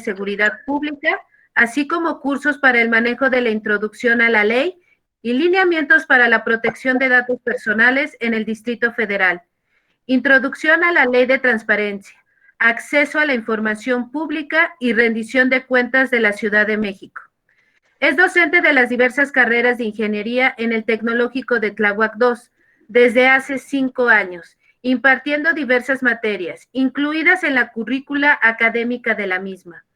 seguridad pública, así como cursos para el manejo de la introducción a la ley y lineamientos para la protección de datos personales en el Distrito Federal. Introducción a la ley de transparencia, acceso a la información pública y rendición de cuentas de la Ciudad de México. Es docente de las diversas carreras de ingeniería en el Tecnológico de Tláhuac II desde hace 5 años, impartiendo diversas materias, incluidas en la currícula académica de la misma.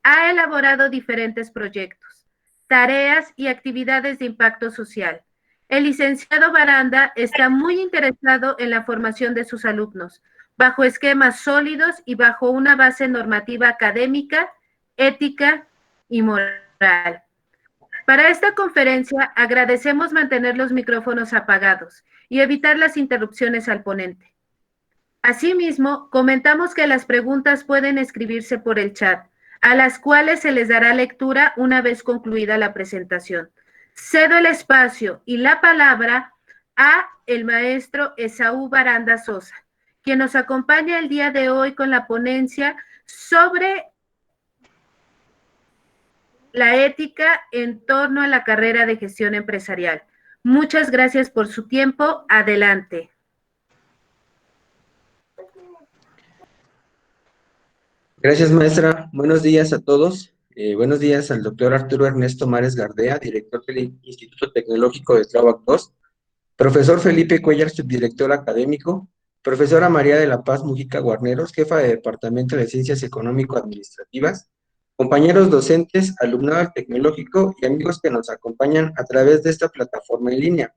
Ha elaborado diferentes proyectos, tareas y actividades de impacto social. El licenciado Baranda está muy interesado en la formación de sus alumnos, bajo esquemas sólidos y bajo una base normativa académica, ética y moral. Para esta conferencia agradecemos mantener los micrófonos apagados y evitar las interrupciones al ponente. Asimismo, comentamos que las preguntas pueden escribirse por el chat, a las cuales se les dará lectura una vez concluida la presentación. Cedo el espacio y la palabra a el maestro Esaú Baranda Sosa, quien nos acompaña el día de hoy con la ponencia sobre la ética en torno a la carrera de gestión empresarial. Muchas gracias por su tiempo. Adelante. Gracias, maestra. Buenos días a todos. Buenos días al doctor Arturo Ernesto Mares Gardea, director del Instituto Tecnológico de Tláhuac II, profesor Felipe Cuellar, subdirector académico, profesora María de la Paz Mujica Guarneros, jefa de Departamento de Ciencias Económico-Administrativas, compañeros docentes, alumnado tecnológico y amigos que nos acompañan a través de esta plataforma en línea.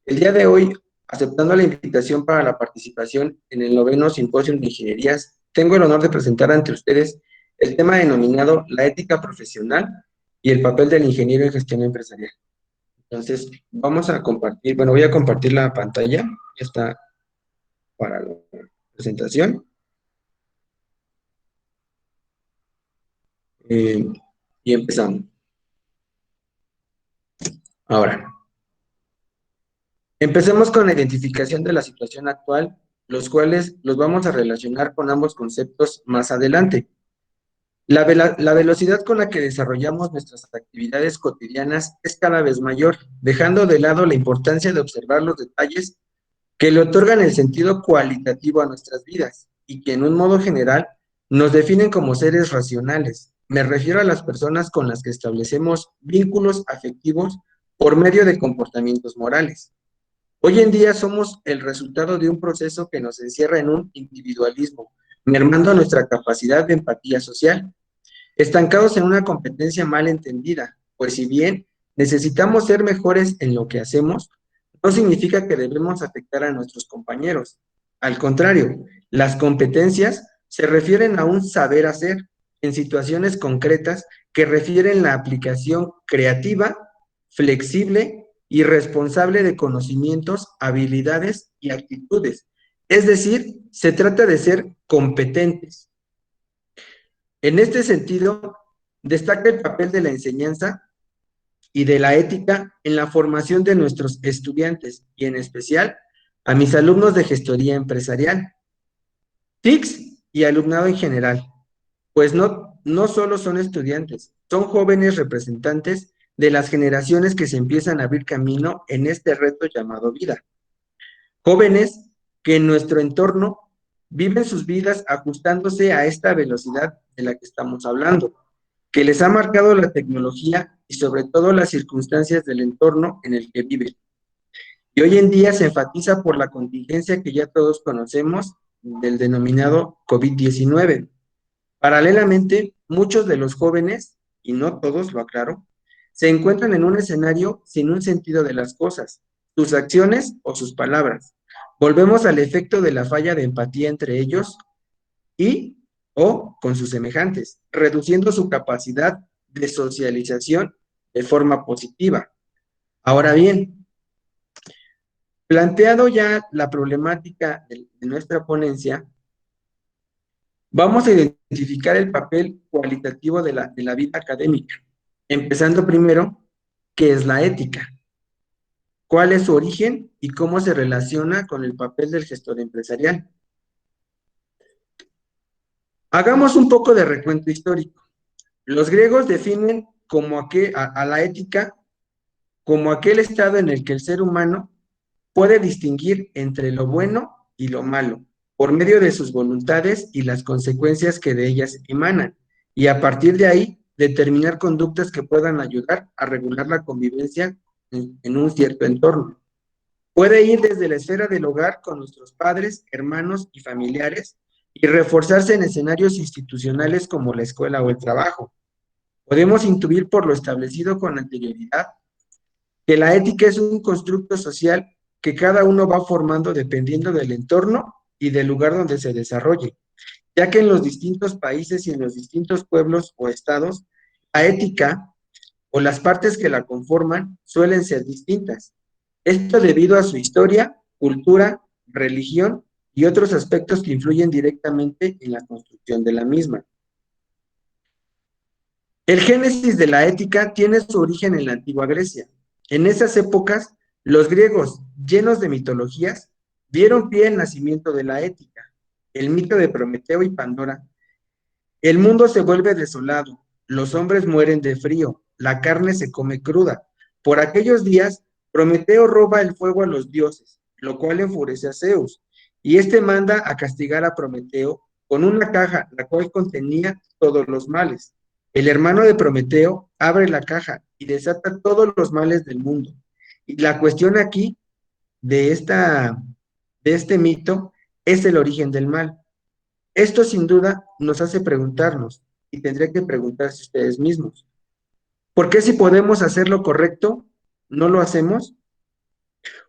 El día de hoy, aceptando la invitación para la participación en el 9º Simposio de Ingenierías, tengo el honor de presentar ante ustedes el tema denominado la ética profesional y el papel del ingeniero en gestión empresarial. Entonces, vamos a compartir, bueno, voy a compartir la pantalla, ya está para la presentación. Y empezamos. Ahora, empecemos con la identificación de la situación actual, los cuales los vamos a relacionar con ambos conceptos más adelante. La velocidad con la que desarrollamos nuestras actividades cotidianas es cada vez mayor, dejando de lado la importancia de observar los detalles que le otorgan el sentido cualitativo a nuestras vidas y que en un modo general nos definen como seres racionales. Me refiero a las personas con las que establecemos vínculos afectivos por medio de comportamientos morales. Hoy en día somos el resultado de un proceso que nos encierra en un individualismo, mermando nuestra capacidad de empatía social, estancados en una competencia mal entendida, pues si bien necesitamos ser mejores en lo que hacemos, no significa que debemos afectar a nuestros compañeros. Al contrario, las competencias se refieren a un saber hacer en situaciones concretas que refieren la aplicación creativa, flexible y responsable de conocimientos, habilidades y actitudes. Es decir, se trata de ser competentes. En este sentido, destaca el papel de la enseñanza y de la ética en la formación de nuestros estudiantes y en especial a mis alumnos de gestoría empresarial, TICs y alumnado en general, pues no solo son estudiantes, son jóvenes representantes de las generaciones que se empiezan a abrir camino en este reto llamado vida. Jóvenes que en nuestro entorno viven sus vidas ajustándose a esta velocidad de la que estamos hablando, que les ha marcado la tecnología y sobre todo las circunstancias del entorno en el que viven. Y hoy en día se enfatiza por la contingencia que ya todos conocemos del denominado COVID-19. Paralelamente, muchos de los jóvenes, y no todos, lo aclaro, se encuentran en un escenario sin un sentido de las cosas, sus acciones o sus palabras. Volvemos al efecto de la falla de empatía entre ellos y o con sus semejantes, reduciendo su capacidad de socialización de forma positiva. Ahora bien, planteado ya la problemática de nuestra ponencia, vamos a identificar el papel cualitativo de la vida académica, empezando primero, ¿qué es la ética? ¿Cuál es su origen y cómo se relaciona con el papel del gestor empresarial? Hagamos un poco de recuento histórico. Los griegos definen a la ética como aquel estado en el que el ser humano puede distinguir entre lo bueno y lo malo, por medio de sus voluntades y las consecuencias que de ellas emanan, y a partir de ahí determinar conductas que puedan ayudar a regular la convivencia en un cierto entorno. Puede ir desde la esfera del hogar con nuestros padres, hermanos y familiares, y reforzarse en escenarios institucionales como la escuela o el trabajo. Podemos intuir por lo establecido con anterioridad que la ética es un constructo social que cada uno va formando dependiendo del entorno y del lugar donde se desarrolle, ya que en los distintos países y en los distintos pueblos o estados, la ética o las partes que la conforman suelen ser distintas. Esto debido a su historia, cultura, religión y otros aspectos que influyen directamente en la construcción de la misma. El génesis de la ética tiene su origen en la antigua Grecia. En esas épocas, los griegos, llenos de mitologías, dieron pie al nacimiento de la ética. El mito de Prometeo y Pandora. El mundo se vuelve desolado, los hombres mueren de frío, la carne se come cruda. Por aquellos días, Prometeo roba el fuego a los dioses, lo cual enfurece a Zeus, y éste manda a castigar a Prometeo con una caja, la cual contenía todos los males. El hermano de Prometeo abre la caja y desata todos los males del mundo. Y la cuestión aquí de, de este mito es el origen del mal. Esto sin duda nos hace preguntarnos, y tendría que preguntarse ustedes mismos, ¿por qué si podemos hacer lo correcto, no lo hacemos?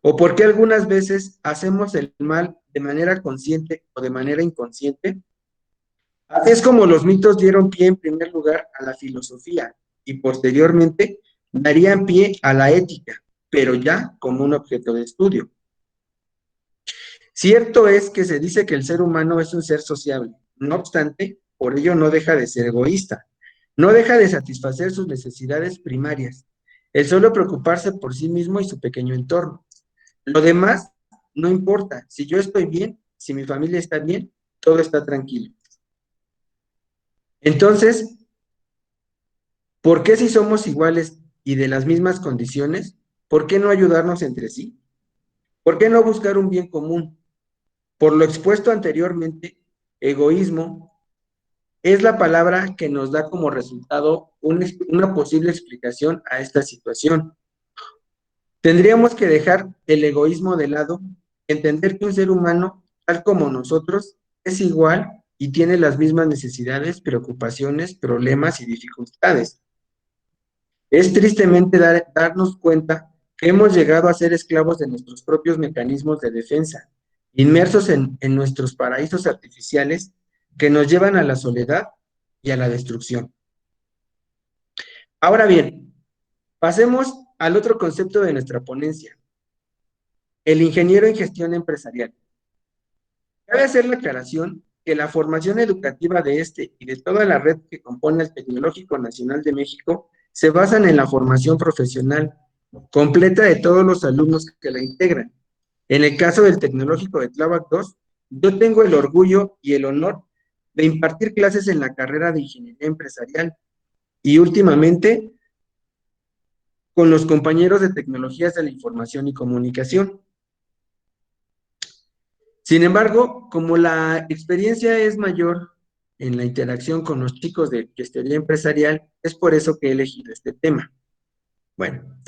¿O por qué algunas veces hacemos el mal de manera consciente o de manera inconsciente? Así es como los mitos dieron pie en primer lugar a la filosofía y posteriormente darían pie a la ética, pero ya como un objeto de estudio. Cierto es que se dice que el ser humano es un ser sociable, no obstante, por ello no deja de ser egoísta, no deja de satisfacer sus necesidades primarias, el solo preocuparse por sí mismo y su pequeño entorno. Lo demás no importa, si yo estoy bien, si mi familia está bien, todo está tranquilo. Entonces, ¿por qué si somos iguales y de las mismas condiciones, por qué no ayudarnos entre sí? ¿Por qué no buscar un bien común? Por lo expuesto anteriormente, egoísmo es la palabra que nos da como resultado una posible explicación a esta situación. Tendríamos que dejar el egoísmo de lado, entender que un ser humano, tal como nosotros, es igual y tiene las mismas necesidades, preocupaciones, problemas y dificultades. Es tristemente darnos cuenta que hemos llegado a ser esclavos de nuestros propios mecanismos de defensa, inmersos en nuestros paraísos artificiales que nos llevan a la soledad y a la destrucción. Ahora bien, pasemos al otro concepto de nuestra ponencia, el ingeniero en gestión empresarial. Cabe hacer la aclaración que la formación educativa de este y de toda la red que compone el Tecnológico Nacional de México se basan en la formación profesional completa de todos los alumnos que la integran. En el caso del Tecnológico de Tláhuac II, yo tengo el orgullo y el honor de impartir clases en la carrera de Ingeniería Empresarial y últimamente con los compañeros de Tecnologías de la Información y Comunicación. Sin embargo, como la experiencia es mayor en la interacción con los chicos de gestoría empresarial, es por eso que he elegido este tema. Bueno,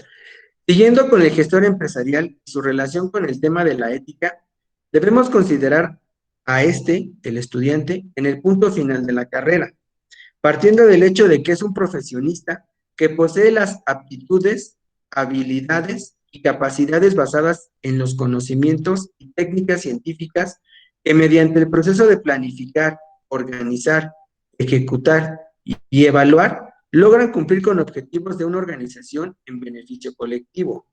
siguiendo con el gestor empresarial y su relación con el tema de la ética, debemos considerar a el estudiante, en el punto final de la carrera, partiendo del hecho de que es un profesionista que posee las aptitudes, habilidades y capacidades basadas en los conocimientos y técnicas científicas que mediante el proceso de planificar, organizar, ejecutar y evaluar logran cumplir con objetivos de una organización en beneficio colectivo.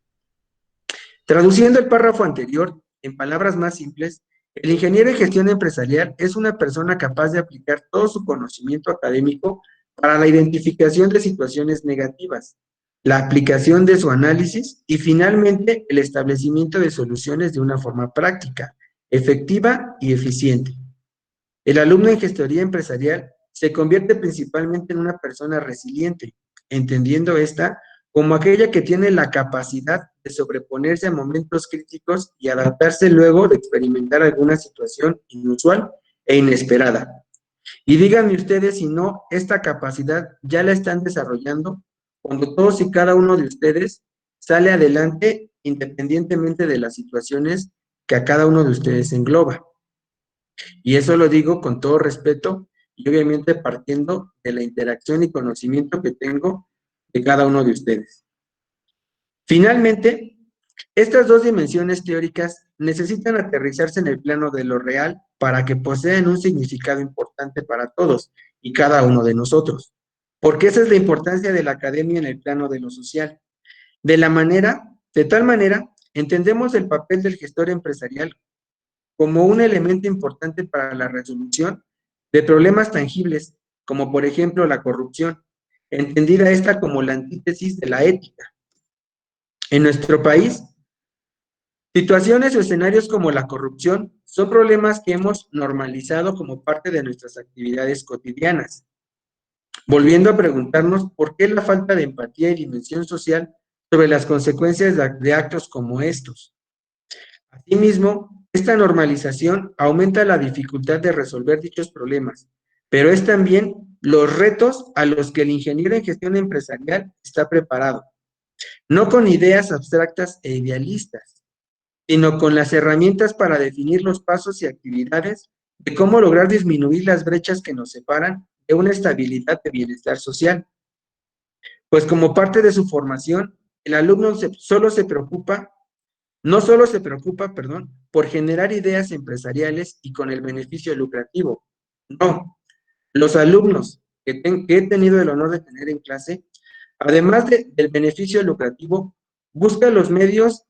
Traduciendo el párrafo anterior en palabras más simples, el ingeniero en gestión empresarial es una persona capaz de aplicar todo su conocimiento académico para la identificación de situaciones negativas, la aplicación de su análisis y finalmente el establecimiento de soluciones de una forma práctica, efectiva y eficiente. El alumno en gestoría empresarial se convierte principalmente en una persona resiliente, entendiendo esta como aquella que tiene la capacidad de sobreponerse a momentos críticos y adaptarse luego de experimentar alguna situación inusual e inesperada. Y díganme ustedes si no, esta capacidad ya la están desarrollando cuando todos y cada uno de ustedes sale adelante independientemente de las situaciones que a cada uno de ustedes engloba. Y eso lo digo con todo respeto y obviamente partiendo de la interacción y conocimiento que tengo de cada uno de ustedes. Finalmente, estas dos dimensiones teóricas necesitan aterrizarse en el plano de lo real para que posean un significado importante para todos y cada uno de nosotros. Porque esa es la importancia de la academia en el plano de lo social. De tal manera, entendemos el papel del gestor empresarial como un elemento importante para la resolución de problemas tangibles, como por ejemplo la corrupción, entendida esta como la antítesis de la ética. En nuestro país, situaciones o escenarios como la corrupción son problemas que hemos normalizado como parte de nuestras actividades cotidianas, volviendo a preguntarnos por qué la falta de empatía y dimensión social sobre las consecuencias de actos como estos. Asimismo, esta normalización aumenta la dificultad de resolver dichos problemas, pero es también los retos a los que el ingeniero en gestión empresarial está preparado, no con ideas abstractas e idealistas, sino con las herramientas para definir los pasos y actividades de cómo lograr disminuir las brechas que nos separan de una estabilidad de bienestar social. Pues como parte de su formación, el alumno no solo se preocupa, por generar ideas empresariales y con el beneficio lucrativo. No, los alumnos que he tenido el honor de tener en clase, además del beneficio lucrativo, buscan los medios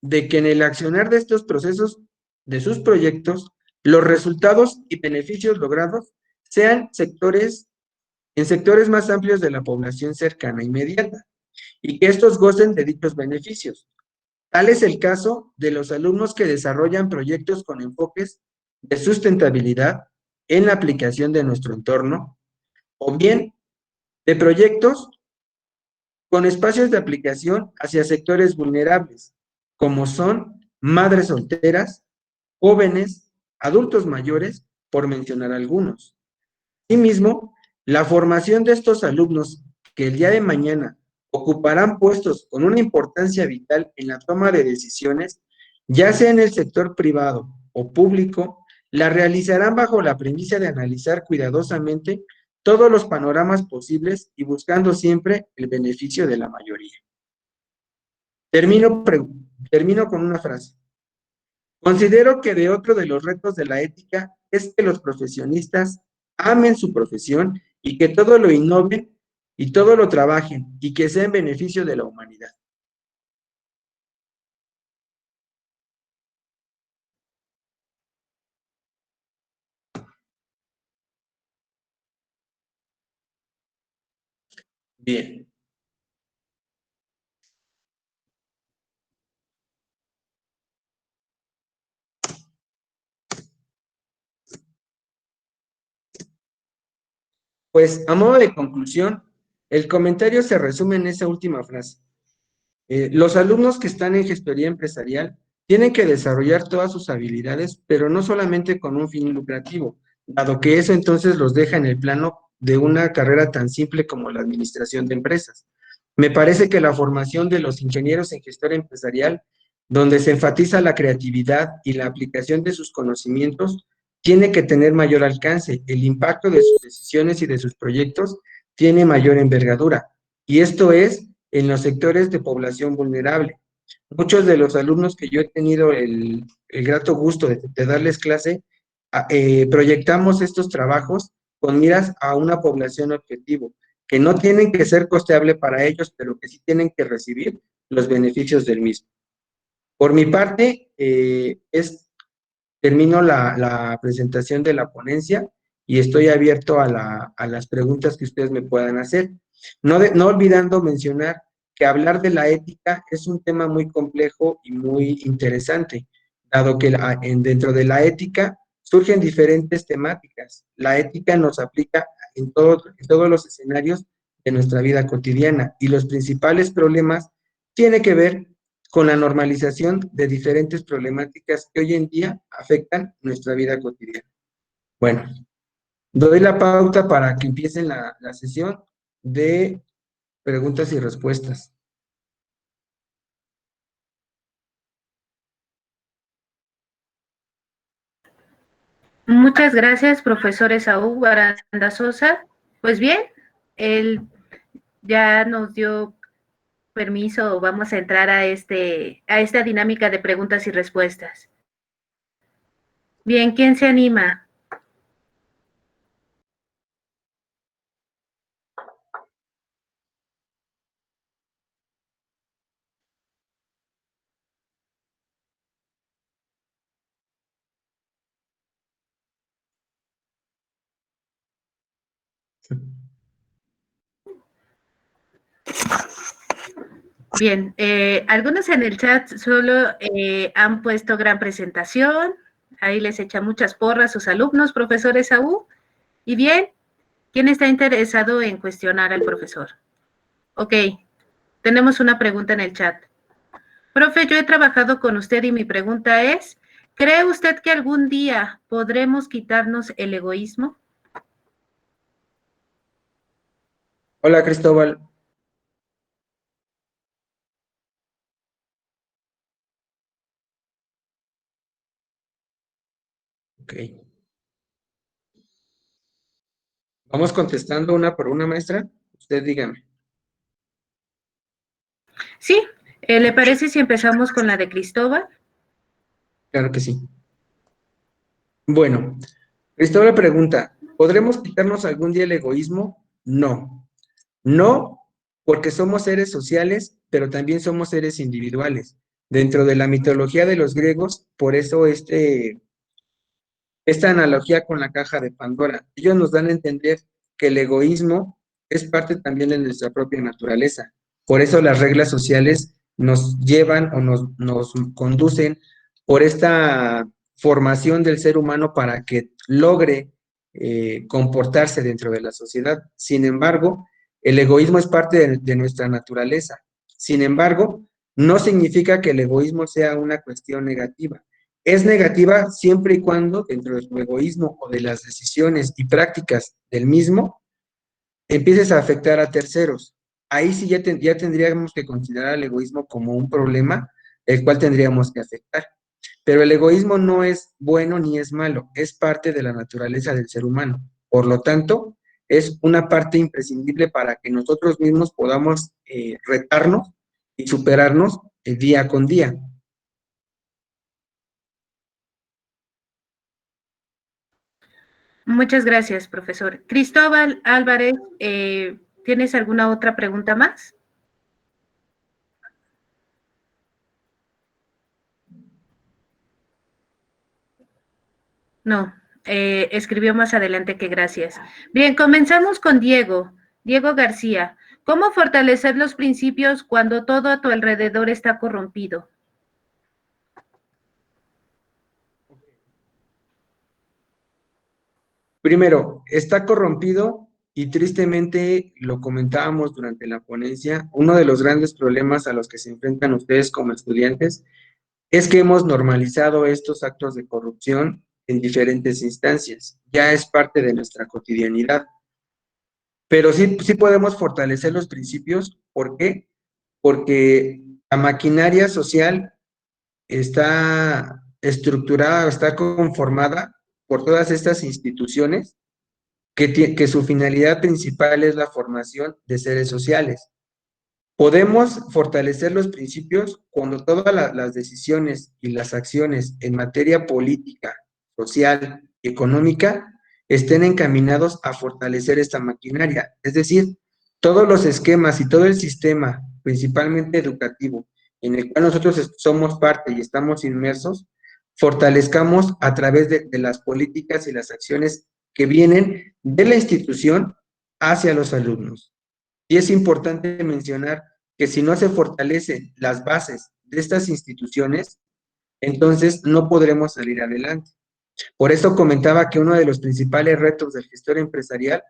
de que en el accionar de estos procesos, de sus proyectos, los resultados y beneficios logrados sean en sectores más amplios de la población cercana e inmediata, y que estos gocen de dichos beneficios. Tal es el caso de los alumnos que desarrollan proyectos con enfoques de sustentabilidad en la aplicación de nuestro entorno, o bien de proyectos con espacios de aplicación hacia sectores vulnerables, como son madres solteras, jóvenes, adultos mayores, por mencionar algunos. Asimismo, la formación de estos alumnos que el día de mañana ocuparán puestos con una importancia vital en la toma de decisiones, ya sea en el sector privado o público, la realizarán bajo la premisa de analizar cuidadosamente todos los panoramas posibles y buscando siempre el beneficio de la mayoría. Termino con una frase. Considero que de otro de los retos de la ética es que los profesionistas amen su profesión y que todo lo innoven y todo lo trabajen y que sea en beneficio de la humanidad. Bien. Pues a modo de conclusión, el comentario se resume en esa última frase. Los alumnos que están en gestoría empresarial tienen que desarrollar todas sus habilidades, pero no solamente con un fin lucrativo, dado que eso entonces los deja en el plano de una carrera tan simple como la administración de empresas. Me parece que la formación de los ingenieros en gestión empresarial, donde se enfatiza la creatividad y la aplicación de sus conocimientos, tiene que tener mayor alcance. El impacto de sus decisiones y de sus proyectos tiene mayor envergadura. Y esto es en los sectores de población vulnerable. Muchos de los alumnos que yo he tenido el grato gusto de darles clase, proyectamos estos trabajos con miras a una población objetivo, que no tienen que ser costeable para ellos, pero que sí tienen que recibir los beneficios del mismo. Por mi parte, termino la presentación de la ponencia y estoy abierto a las preguntas que ustedes me puedan hacer. No olvidando mencionar que hablar de la ética es un tema muy complejo y muy interesante, dado que dentro de la ética surgen diferentes temáticas. La ética nos aplica en todos los escenarios de nuestra vida cotidiana. Y los principales problemas tienen que ver con la normalización de diferentes problemáticas que hoy en día afectan nuestra vida cotidiana. Bueno, doy la pauta para que empiecen la sesión de preguntas y respuestas. Muchas gracias, profesor Esaú Baranda Sosa. Pues bien, él ya nos dio permiso, vamos a entrar a esta dinámica de preguntas y respuestas. Bien, ¿quién se anima? Bien, algunos en el chat solo han puesto gran presentación, ahí les echa muchas porras sus alumnos, profesor Esaú. Y bien, ¿quién está interesado en cuestionar al profesor? Ok, tenemos una pregunta en el chat. Profe, yo he trabajado con usted y mi pregunta es, ¿cree usted que algún día podremos quitarnos el egoísmo? Hola, Cristóbal. Ok. Vamos contestando una por una, maestra. Usted dígame. Sí, ¿le parece si empezamos con la de Cristóbal? Claro que sí. Bueno, Cristóbal pregunta, ¿podremos quitarnos algún día el egoísmo? No. No, porque somos seres sociales, pero también somos seres individuales. Dentro de la mitología de los griegos, por eso esta analogía con la caja de Pandora. Ellos nos dan a entender que el egoísmo es parte también de nuestra propia naturaleza. Por eso las reglas sociales nos llevan o nos conducen por esta formación del ser humano para que logre comportarse dentro de la sociedad. Sin embargo, el egoísmo es parte de nuestra naturaleza. Sin embargo, no significa que el egoísmo sea una cuestión negativa. Es negativa siempre y cuando, dentro de su egoísmo o de las decisiones y prácticas del mismo, empieces a afectar a terceros. Ahí sí ya tendríamos que considerar el egoísmo como un problema, el cual tendríamos que afectar. Pero el egoísmo no es bueno ni es malo, es parte de la naturaleza del ser humano. Por lo tanto, es una parte imprescindible para que nosotros mismos podamos retarnos y superarnos día con día. Muchas gracias, profesor. Cristóbal Álvarez, ¿tienes alguna otra pregunta más? No, escribió más adelante que gracias. Bien, comenzamos con Diego. Diego García. ¿Cómo fortalecer los principios cuando todo a tu alrededor está corrompido? Primero, está corrompido y tristemente lo comentábamos durante la ponencia, uno de los grandes problemas a los que se enfrentan ustedes como estudiantes es que hemos normalizado estos actos de corrupción en diferentes instancias. Ya es parte de nuestra cotidianidad. Pero sí podemos fortalecer los principios. ¿Por qué? Porque la maquinaria social está estructurada, está conformada por todas estas instituciones que su finalidad principal es la formación de seres sociales. Podemos fortalecer los principios cuando todas las decisiones y las acciones en materia política, social y económica estén encaminados a fortalecer esta maquinaria. Es decir, todos los esquemas y todo el sistema, principalmente educativo, en el cual nosotros somos parte y estamos inmersos, fortalezcamos a través de las políticas y las acciones que vienen de la institución hacia los alumnos. Y es importante mencionar que si no se fortalecen las bases de estas instituciones, entonces no podremos salir adelante. Por eso comentaba que uno de los principales retos del gestor empresarial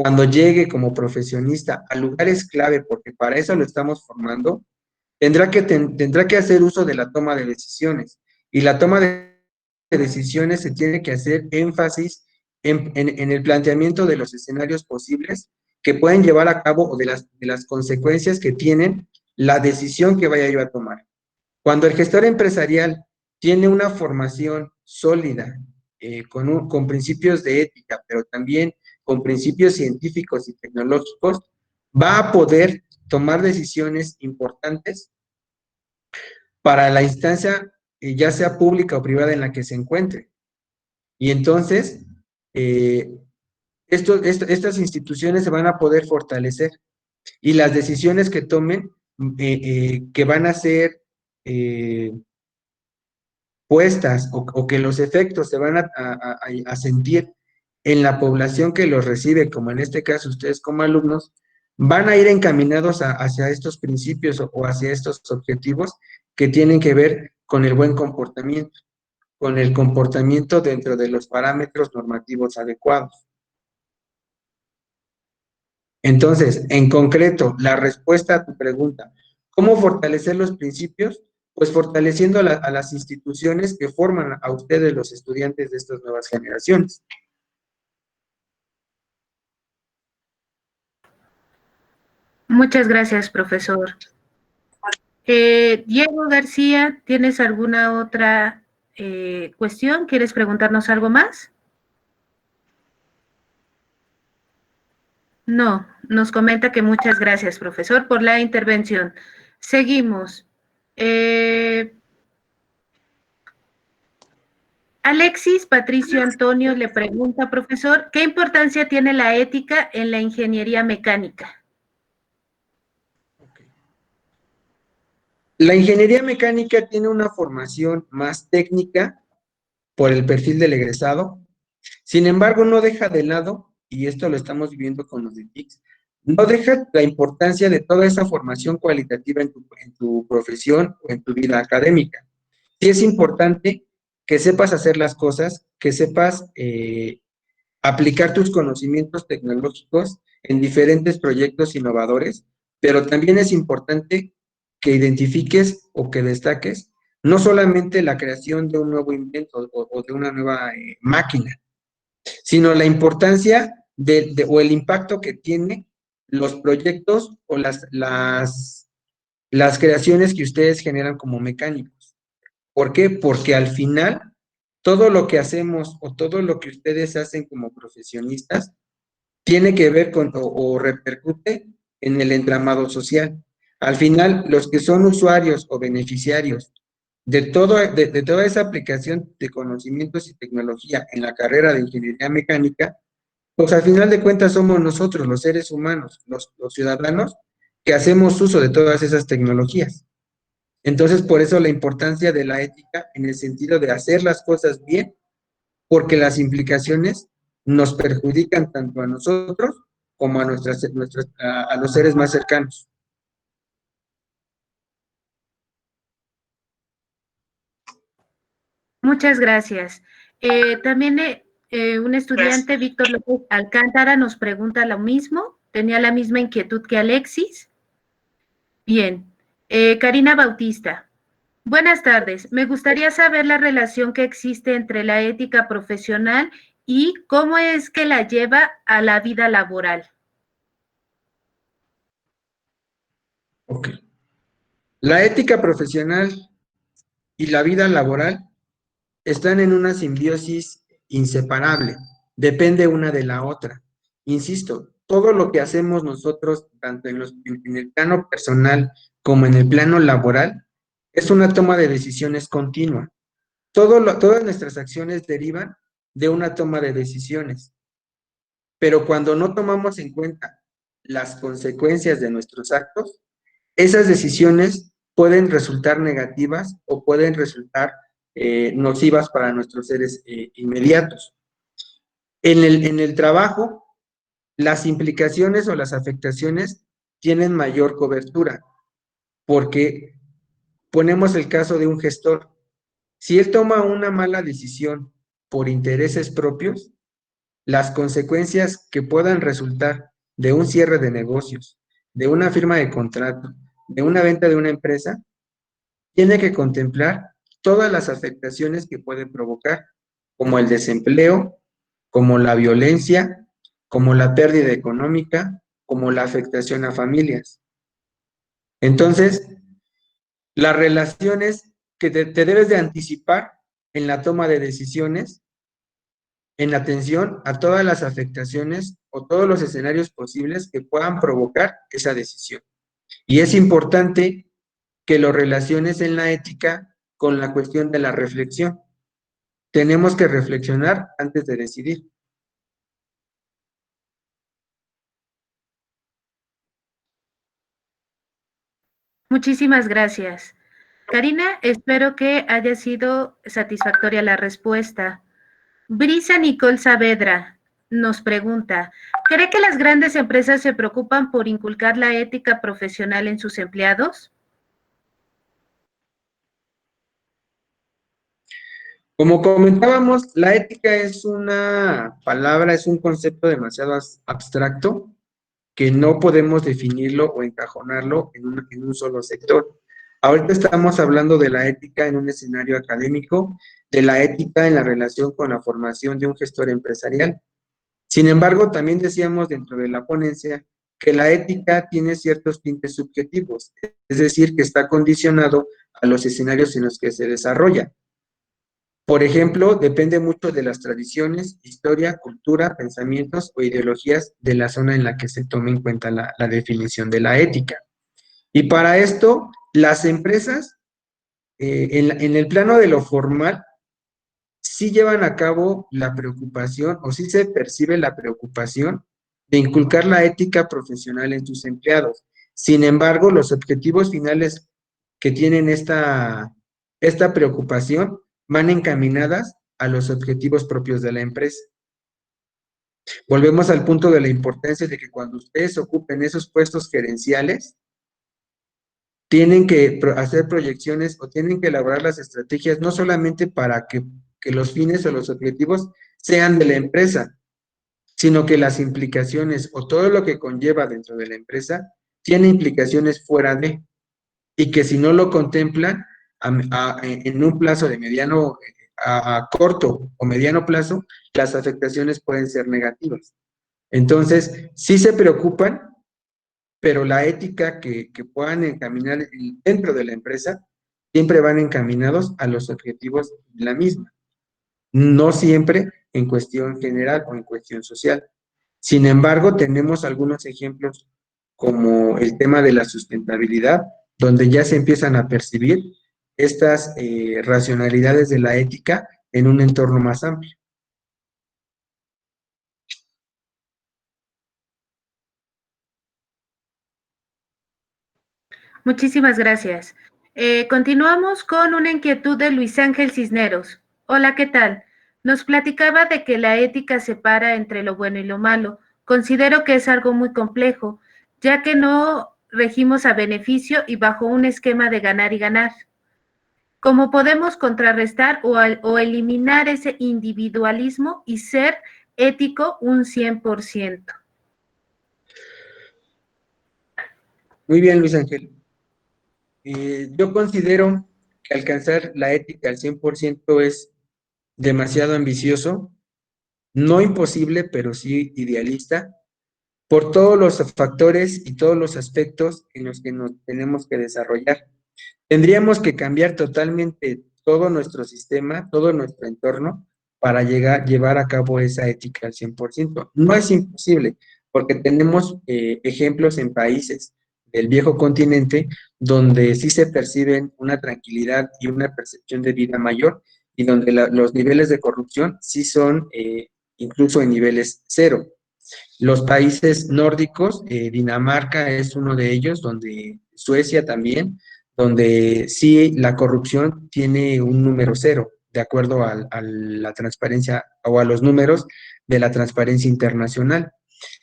cuando llegue como profesionista a lugares clave, porque para eso lo estamos formando, tendrá que hacer uso de la toma de decisiones. Y la toma de decisiones se tiene que hacer énfasis en el planteamiento de los escenarios posibles que pueden llevar a cabo o de las consecuencias que tienen la decisión que vaya yo a tomar. Cuando el gestor empresarial tiene una formación sólida, con principios de ética, pero también con principios científicos y tecnológicos, va a poder tomar decisiones importantes para la instancia, ya sea pública o privada en la que se encuentre. Y entonces, eh, estas instituciones se van a poder fortalecer y las decisiones que tomen, que van a ser puestas o que los efectos se van a sentir en la población que los recibe, como en este caso ustedes como alumnos, van a ir encaminados hacia estos principios o hacia estos objetivos que tienen que ver con el buen comportamiento, con el comportamiento dentro de los parámetros normativos adecuados. Entonces, en concreto, la respuesta a tu pregunta, ¿cómo fortalecer los principios? Pues fortaleciendo a las instituciones que forman a ustedes, los estudiantes de estas nuevas generaciones. Muchas gracias, profesor. Diego García, ¿tienes alguna otra cuestión? ¿Quieres preguntarnos algo más? No, nos comenta que muchas gracias, profesor, por la intervención. Seguimos. Alexis Patricio Antonio le pregunta, profesor, ¿qué importancia tiene la ética en la ingeniería mecánica? La ingeniería mecánica tiene una formación más técnica por el perfil del egresado. Sin embargo, no deja de lado, y esto lo estamos viviendo con los de TICS, no deja la importancia de toda esa formación cualitativa en tu profesión o en tu vida académica. Sí es importante que sepas hacer las cosas, que sepas aplicar tus conocimientos tecnológicos en diferentes proyectos innovadores, pero también es importante que identifiques o que destaques no solamente la creación de un nuevo invento o de una nueva máquina, sino la importancia o el impacto que tiene los proyectos o las creaciones que ustedes generan como mecánicos. ¿Por qué? Porque al final, todo lo que hacemos o todo lo que ustedes hacen como profesionistas tiene que ver con o repercute en el entramado social. Al final, los que son usuarios o beneficiarios de toda esa aplicación de conocimientos y tecnología en la carrera de ingeniería mecánica, pues al final de cuentas somos nosotros, los seres humanos, los ciudadanos, que hacemos uso de todas esas tecnologías. Entonces, por eso la importancia de la ética en el sentido de hacer las cosas bien, porque las implicaciones nos perjudican tanto a nosotros como a a los seres más cercanos. Muchas gracias. También un estudiante, Víctor López Alcántara, nos pregunta lo mismo. Tenía la misma inquietud que Alexis. Bien. Karina Bautista. Buenas tardes. Me gustaría saber la relación que existe entre la ética profesional y cómo es que la lleva a la vida laboral. Ok. La ética profesional y la vida laboral están en una simbiosis inseparable, depende una de la otra. Insisto, todo lo que hacemos nosotros, tanto en el plano personal como en el plano laboral, es una toma de decisiones continua. Todas nuestras acciones derivan de una toma de decisiones, pero cuando no tomamos en cuenta las consecuencias de nuestros actos, esas decisiones pueden resultar negativas o pueden resultar nocivas para nuestros seres inmediatos. En el trabajo, las implicaciones o las afectaciones tienen mayor cobertura, porque ponemos el caso de un gestor. Si él toma una mala decisión por intereses propios, las consecuencias que puedan resultar de un cierre de negocios, de una firma de contrato, de una venta de una empresa, tiene que contemplar todas las afectaciones que puede provocar, como el desempleo, como la violencia, como la pérdida económica, como la afectación a familias. Entonces, las relaciones que te debes de anticipar en la toma de decisiones, en atención a todas las afectaciones o todos los escenarios posibles que puedan provocar esa decisión. Y es importante que lo relaciones en la ética con la cuestión de la reflexión. Tenemos que reflexionar antes de decidir. Muchísimas gracias. Karina, espero que haya sido satisfactoria la respuesta. Brisa Nicole Saavedra nos pregunta, ¿cree que las grandes empresas se preocupan por inculcar la ética profesional en sus empleados? Como comentábamos, la ética es una palabra, es un concepto demasiado abstracto que no podemos definirlo o encajonarlo en un solo sector. Ahorita estamos hablando de la ética en un escenario académico, de la ética en la relación con la formación de un gestor empresarial. Sin embargo, también decíamos dentro de la ponencia que la ética tiene ciertos tintes subjetivos, es decir, que está condicionado a los escenarios en los que se desarrolla. Por ejemplo, depende mucho de las tradiciones, historia, cultura, pensamientos o ideologías de la zona en la que se tome en cuenta la definición de la ética. Y para esto, las empresas, en el plano de lo formal, sí llevan a cabo la preocupación o sí se percibe la preocupación de inculcar la ética profesional en sus empleados. Sin embargo, los objetivos finales que tienen esta preocupación van encaminadas a los objetivos propios de la empresa. Volvemos al punto de la importancia de que cuando ustedes ocupen esos puestos gerenciales, tienen que hacer proyecciones o tienen que elaborar las estrategias no solamente para que los fines o los objetivos sean de la empresa, sino que las implicaciones o todo lo que conlleva dentro de la empresa tiene implicaciones fuera de, y que si no lo contemplan en un plazo de mediano, a corto o mediano plazo, las afectaciones pueden ser negativas. Entonces, sí se preocupan, pero la ética que puedan encaminar dentro de la empresa siempre van encaminados a los objetivos de la misma, no siempre en cuestión general o en cuestión social. Sin embargo, tenemos algunos ejemplos como el tema de la sustentabilidad, donde ya se empiezan a percibir estas racionalidades de la ética en un entorno más amplio. Muchísimas gracias. Continuamos con una inquietud de Luis Ángel Cisneros. Hola, ¿qué tal? Nos platicaba de que la ética separa entre lo bueno y lo malo. Considero que es algo muy complejo, ya que no regimos a beneficio y bajo un esquema de ganar y ganar. ¿Cómo podemos contrarrestar o eliminar ese individualismo y ser ético un 100%? Muy bien, Luis Ángel. Yo considero que alcanzar la ética al 100% es demasiado ambicioso, no imposible, pero sí idealista, por todos los factores y todos los aspectos en los que nos tenemos que desarrollar. Tendríamos que cambiar totalmente todo nuestro sistema, todo nuestro entorno, para llevar a cabo esa ética al 100%. No es imposible, porque tenemos ejemplos en países del viejo continente donde sí se perciben una tranquilidad y una percepción de vida mayor y donde los niveles de corrupción sí son incluso en niveles cero. Los países nórdicos, Dinamarca es uno de ellos, donde Suecia también, donde sí la corrupción tiene un número cero, de acuerdo a la transparencia o a los números de la transparencia internacional.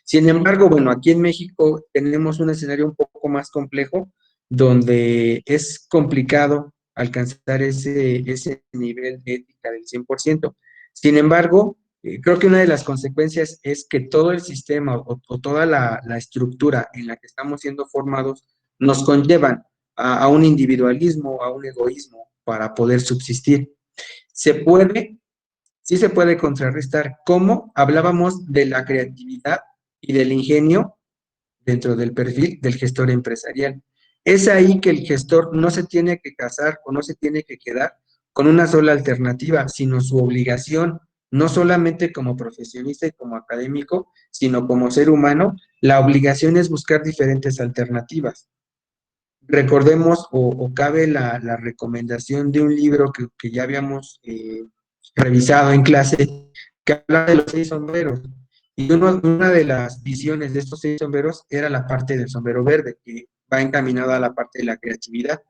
Sin embargo, bueno, aquí en México tenemos un escenario un poco más complejo, donde es complicado alcanzar ese nivel de ética del 100%. Sin embargo, Creo que una de las consecuencias es que todo el sistema o toda la estructura en la que estamos siendo formados nos conllevan a un individualismo, a un egoísmo para poder subsistir. Se puede, sí se puede contrarrestar. ¿Cómo? Hablábamos de la creatividad y del ingenio dentro del perfil del gestor empresarial. Es ahí que el gestor no se tiene que casar o no se tiene que quedar con una sola alternativa, sino su obligación, no solamente como profesionista y como académico, sino como ser humano, la obligación es buscar diferentes alternativas. Recordemos o cabe la recomendación de un libro que ya habíamos revisado en clase, que habla de los 6 sombreros. Y una de las visiones de estos 6 sombreros era la parte del sombrero verde, que va encaminada a la parte de la creatividad.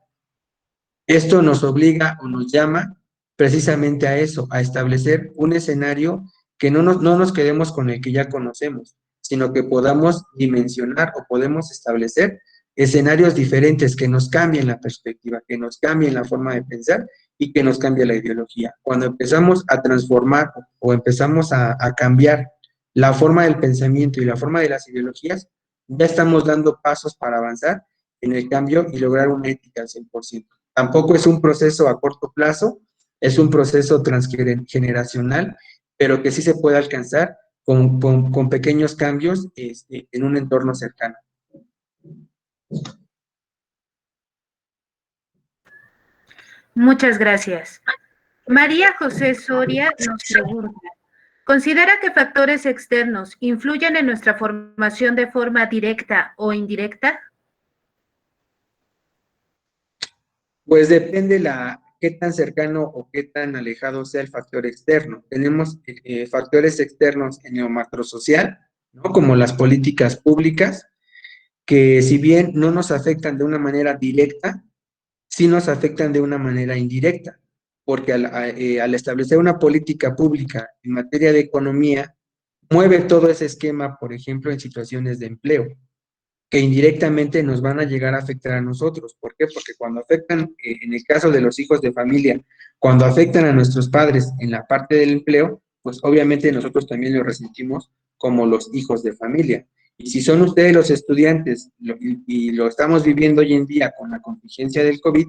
Esto nos obliga o nos llama precisamente a eso, a establecer un escenario que no nos quedemos con el que ya conocemos, sino que podamos dimensionar o podemos establecer escenarios diferentes que nos cambien la perspectiva, que nos cambien la forma de pensar y que nos cambie la ideología. Cuando empezamos a transformar o empezamos a cambiar la forma del pensamiento y la forma de las ideologías, ya estamos dando pasos para avanzar en el cambio y lograr una ética al 100%. Tampoco es un proceso a corto plazo, es un proceso transgeneracional, pero que sí se puede alcanzar con pequeños cambios en un entorno cercano. Muchas gracias. María José Soria nos pregunta, ¿considera que factores externos influyen en nuestra formación de forma directa o indirecta? Pues depende qué tan cercano o qué tan alejado sea el factor externo. Tenemos factores externos en lo macrosocial, ¿no? Como las políticas públicas, que si bien no nos afectan de una manera directa, sí nos afectan de una manera indirecta, porque al establecer una política pública en materia de economía, mueve todo ese esquema, por ejemplo, en situaciones de empleo, que indirectamente nos van a llegar a afectar a nosotros. ¿Por qué? Porque cuando afectan, en el caso de los hijos de familia, cuando afectan a nuestros padres en la parte del empleo, pues obviamente nosotros también lo resentimos como los hijos de familia. Y si son ustedes los estudiantes y lo estamos viviendo hoy en día con la contingencia del COVID,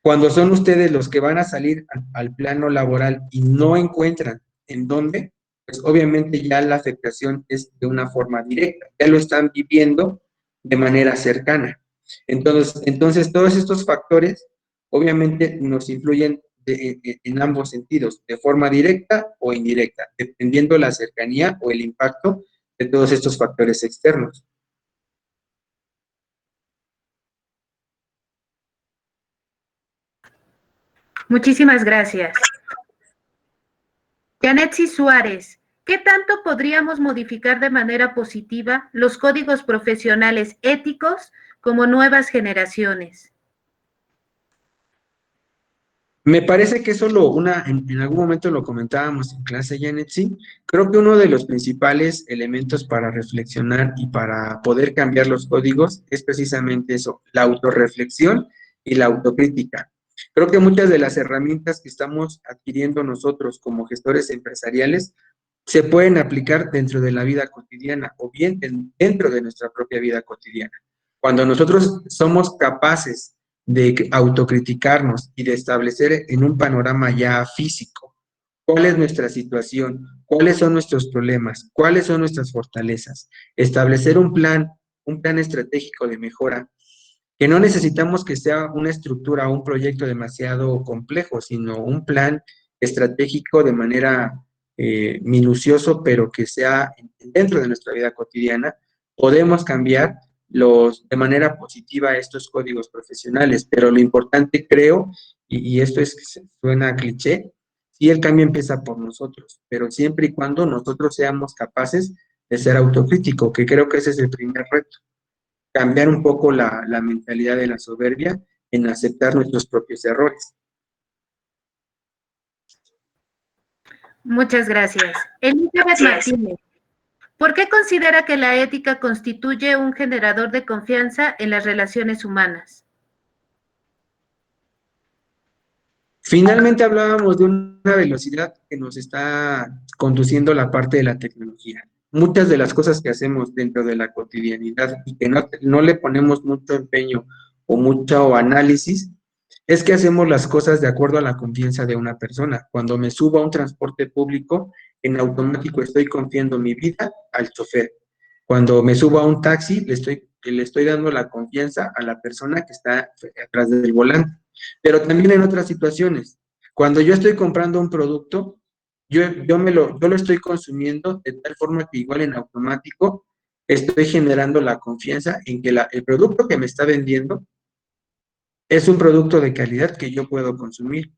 cuando son ustedes los que van a salir al plano laboral y no encuentran en dónde, pues obviamente ya la afectación es de una forma directa, ya lo están viviendo de manera cercana. Entonces todos estos factores obviamente nos influyen en ambos sentidos, de forma directa o indirecta, dependiendo la cercanía o el impacto de todos estos factores externos. Muchísimas gracias. Yanetsi Suárez, ¿qué tanto podríamos modificar de manera positiva los códigos profesionales éticos como nuevas generaciones? Me parece que eso en algún momento lo comentábamos en clase, Janet, sí. Creo que uno de los principales elementos para reflexionar y para poder cambiar los códigos es precisamente eso, la autorreflexión y la autocrítica. Creo que muchas de las herramientas que estamos adquiriendo nosotros como gestores empresariales se pueden aplicar dentro de la vida cotidiana o bien dentro de nuestra propia vida cotidiana. Cuando nosotros somos capaces de autocriticarnos y de establecer en un panorama ya físico cuál es nuestra situación, cuáles son nuestros problemas, cuáles son nuestras fortalezas, establecer un plan estratégico de mejora, que no necesitamos que sea una estructura o un proyecto demasiado complejo, sino un plan estratégico de manera minucioso, pero que sea dentro de nuestra vida cotidiana, podemos cambiar de manera positiva estos códigos profesionales, pero lo importante creo, y esto suena a cliché, sí el cambio empieza por nosotros, pero siempre y cuando nosotros seamos capaces de ser autocríticos, que creo que ese es el primer reto, cambiar un poco la mentalidad de la soberbia en aceptar nuestros propios errores. Muchas gracias. Elizabeth Martínez, ¿por qué considera que la ética constituye un generador de confianza en las relaciones humanas? Finalmente hablábamos de una velocidad que nos está conduciendo la parte de la tecnología. Muchas de las cosas que hacemos dentro de la cotidianidad y que no le ponemos mucho empeño o mucho análisis, es que hacemos las cosas de acuerdo a la confianza de una persona. Cuando me subo a un transporte público, en automático estoy confiando mi vida al chofer. Cuando me subo a un taxi, le estoy dando la confianza a la persona que está atrás del volante. Pero también en otras situaciones, cuando yo estoy comprando un producto, yo lo estoy consumiendo de tal forma que igual en automático estoy generando la confianza en que el producto que me está vendiendo es un producto de calidad que yo puedo consumir.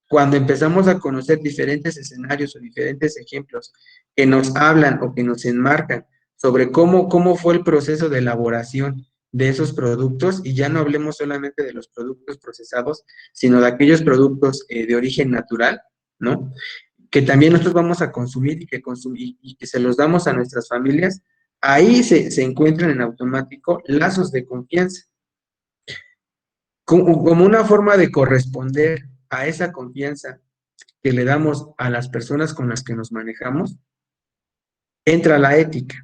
Cuando empezamos a conocer diferentes escenarios o diferentes ejemplos que nos hablan o que nos enmarcan sobre cómo fue el proceso de elaboración de esos productos, y ya no hablemos solamente de los productos procesados, sino de aquellos productos de origen natural, ¿no? Que también nosotros vamos a consumir y que se los damos a nuestras familias, ahí se encuentran en automático lazos de confianza como una forma de corresponder a esa confianza que le damos a las personas con las que nos manejamos. Entra la ética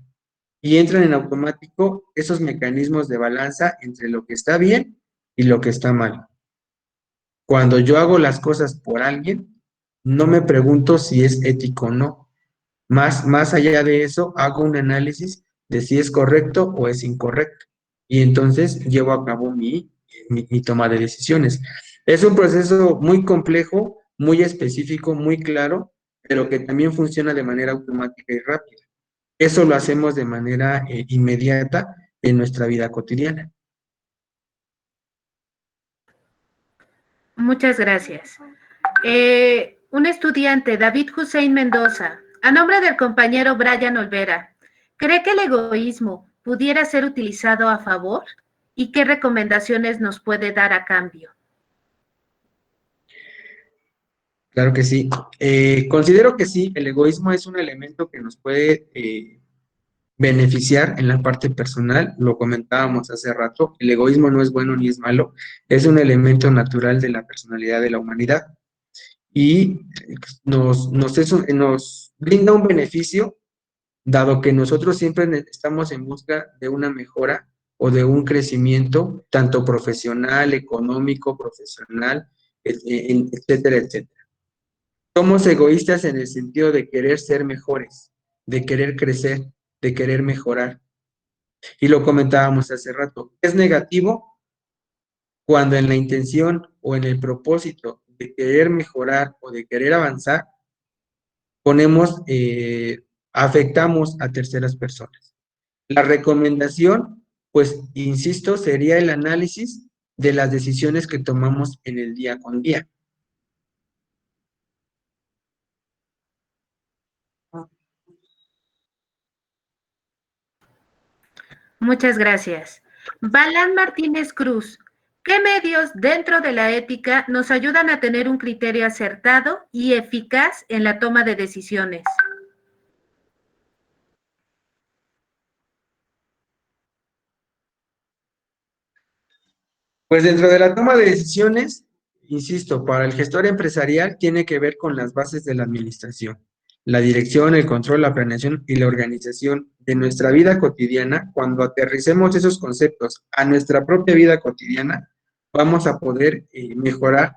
y entran en automático esos mecanismos de balanza entre lo que está bien y lo que está mal. Cuando yo hago las cosas por alguien, no me pregunto si es ético o no. Más allá de eso, hago un análisis de si es correcto o es incorrecto. Y entonces llevo a cabo mi toma de decisiones. Es un proceso muy complejo, muy específico, muy claro, pero que también funciona de manera automática y rápida. Eso lo hacemos de manera inmediata en nuestra vida cotidiana. Muchas gracias. Un estudiante, David Hussein Mendoza, a nombre del compañero Brian Olvera, ¿cree que el egoísmo pudiera ser utilizado a favor? ¿Y qué recomendaciones nos puede dar a cambio? Claro que sí. Considero que sí, el egoísmo es un elemento que nos puede beneficiar en la parte personal. Lo comentábamos hace rato, el egoísmo no es bueno ni es malo, es un elemento natural de la personalidad de la humanidad y nos brinda un beneficio, dado que nosotros siempre estamos en busca de una mejora o de un crecimiento, tanto profesional, económico, profesional, etcétera, etcétera. Somos egoístas en el sentido de querer ser mejores, de querer crecer, de querer mejorar. Y lo comentábamos hace rato, es negativo cuando en la intención o en el propósito de querer mejorar o de querer avanzar, afectamos a terceras personas. La recomendación, pues, insisto, sería el análisis de las decisiones que tomamos en el día con día. Muchas gracias. Balán Martínez Cruz, ¿qué medios dentro de la ética nos ayudan a tener un criterio acertado y eficaz en la toma de decisiones? Pues dentro de la toma de decisiones, insisto, para el gestor empresarial tiene que ver con las bases de la administración, la dirección, el control, la planeación y la organización de nuestra vida cotidiana. Cuando aterricemos esos conceptos a nuestra propia vida cotidiana, vamos a poder mejorar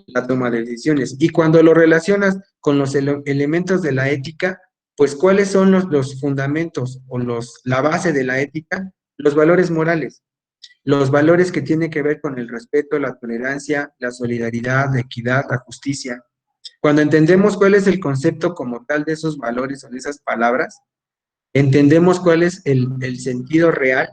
la toma de decisiones. Y cuando lo relacionas con los elementos de la ética, pues ¿cuáles son los fundamentos o la base de la ética? Los valores morales. Los valores que tienen que ver con el respeto, la tolerancia, la solidaridad, la equidad, la justicia. Cuando entendemos cuál es el concepto como tal de esos valores o de esas palabras, entendemos cuál es el sentido real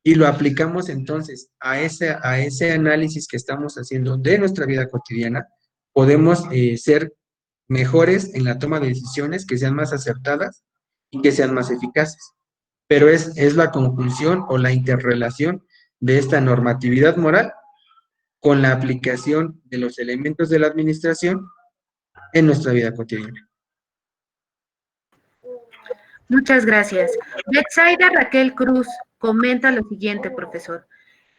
y lo aplicamos entonces a ese análisis que estamos haciendo de nuestra vida cotidiana, podemos ser mejores en la toma de decisiones, que sean más acertadas y que sean más eficaces. Pero es la conjunción o la interrelación de esta normatividad moral con la aplicación de los elementos de la administración en nuestra vida cotidiana. Muchas gracias. Betsaida Raquel Cruz comenta lo siguiente, profesor.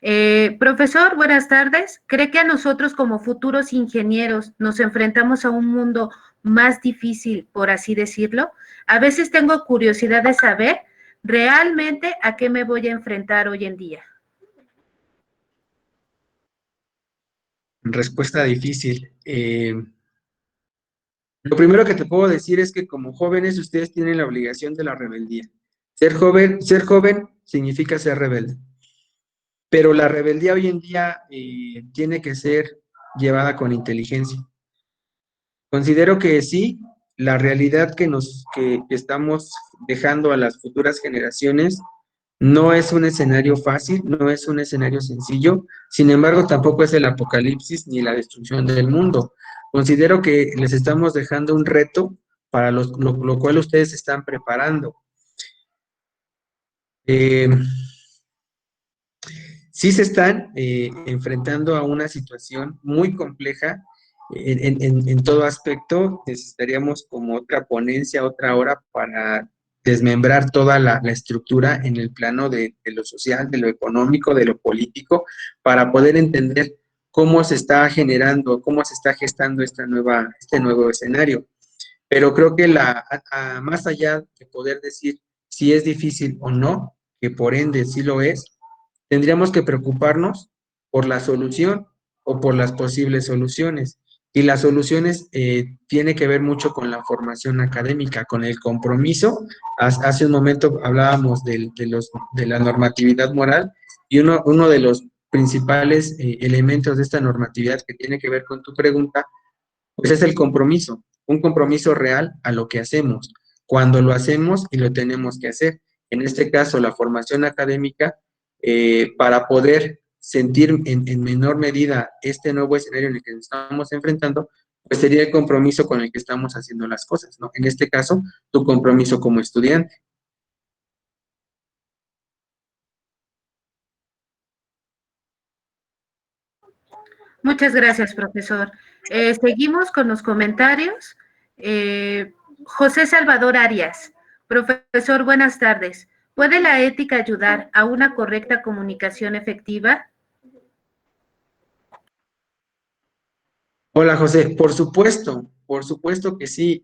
Profesor, buenas tardes. ¿Cree que a nosotros como futuros ingenieros nos enfrentamos a un mundo más difícil, por así decirlo? A veces tengo curiosidad de saber realmente a qué me voy a enfrentar hoy en día. Respuesta difícil. Lo primero que te puedo decir es que como jóvenes ustedes tienen la obligación de la rebeldía. Ser joven significa ser rebelde, pero la rebeldía hoy en día tiene que ser llevada con inteligencia. Considero que sí, la realidad que estamos dejando a las futuras generaciones no es un escenario fácil, no es un escenario sencillo, sin embargo tampoco es el apocalipsis ni la destrucción del mundo. Considero que les estamos dejando un reto para lo cual ustedes se están preparando. Eh, sí se están enfrentando a una situación muy compleja en todo aspecto. Necesitaríamos como otra ponencia, otra hora para desmembrar toda la estructura en el plano de lo social, de lo económico, de lo político, para poder entender cómo se está generando, cómo se está gestando este nuevo escenario. Pero creo que más allá de poder decir si es difícil o no, que por ende sí lo es, tendríamos que preocuparnos por la solución o por las posibles soluciones. Y las soluciones tiene que ver mucho con la formación académica, con el compromiso. Hace un momento hablábamos de la normatividad moral y uno de los principales elementos de esta normatividad que tiene que ver con tu pregunta pues es el compromiso, un compromiso real a lo que hacemos, cuando lo hacemos y lo tenemos que hacer. En este caso, la formación académica, para poder sentir en menor medida este nuevo escenario en el que nos estamos enfrentando, pues sería el compromiso con el que estamos haciendo las cosas, ¿no? En este caso, tu compromiso como estudiante. Muchas gracias, profesor. Seguimos con los comentarios. José Salvador Arias. Profesor, buenas tardes. ¿Puede la ética ayudar a una correcta comunicación efectiva? Hola, José. Por supuesto que sí.